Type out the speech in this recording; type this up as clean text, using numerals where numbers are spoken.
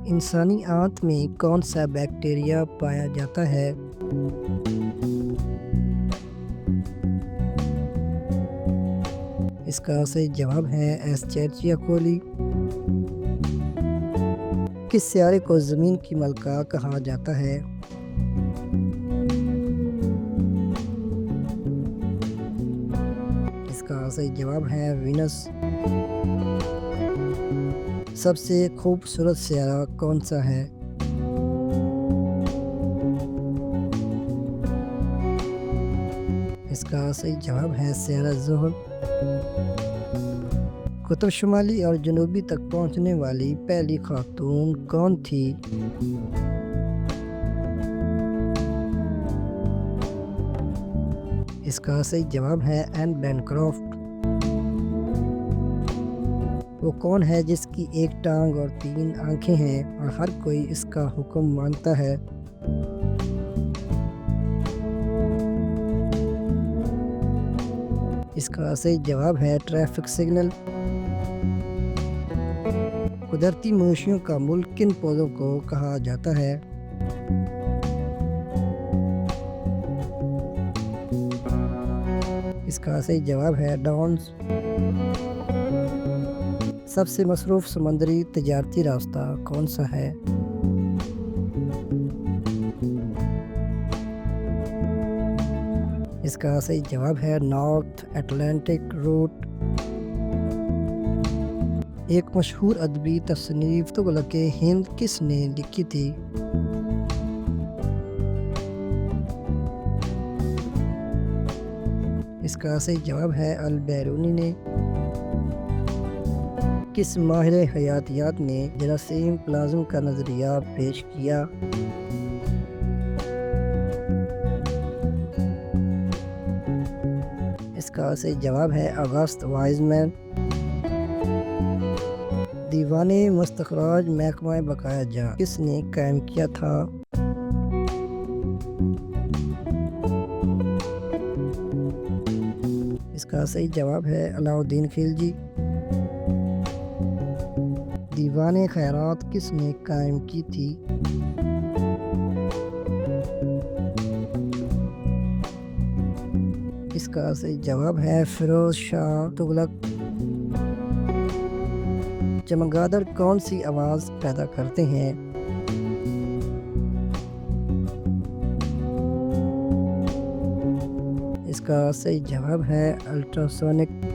इंसानी आंत में कौन सा बैक्टीरिया पाया जाता है? इसका सही जवाब है एस्चेरिचिया कोली। किस सियारे को ज़मीन की मलका कहा जाता है? इसका सही जवाब है वीनस। सबसे खूबसूरत सियारा कौन सा है? इसका सही जवाब है सियारा ज़ुहर। कुतुब शुमाली और जनूबी तक पहुंचने वाली पहली खातून कौन थी? इसका सही जवाब है एन बैनक्रॉफ्ट। वो कौन है जिसकी एक टांग और 3 आंखें हैं और हर कोई इसका हुक्म मानता है? इसका सही जवाब है ट्रैफिक सिग्नल। कुदरती मवेशियों का मुल्क किन पौधों को कहा जाता है? इसका सही जवाब है डॉन्स। सबसे मसरूफ समुद्री तजारती रास्ता कौन सा है? इसका सही जवाब है नॉर्थ अटलांटिक रूट। एक मशहूर अदबी तसनीफ तुगलक हिंद किसने लिखी थी? इसका सही जवाब है अल बैरूनी ने। किस माहिर हयातियात ने जरासीम प्लाज्म का नज़रिया पेश किया? इसका सही जवाब है अगस्त वाइजमैन। दीवाने मुस्तखराज महकमा बकाया जा किसने कायम किया था? इसका सही जवाब है अलाउद्दीन खिलजी। दीवाने खैरात किसने कायम की थी? इसका सही जवाब है फिरोज शाह तुगलक। चमगादड़ कौन सी आवाज़ पैदा करते हैं? इसका सही जवाब है अल्ट्रासोनिक।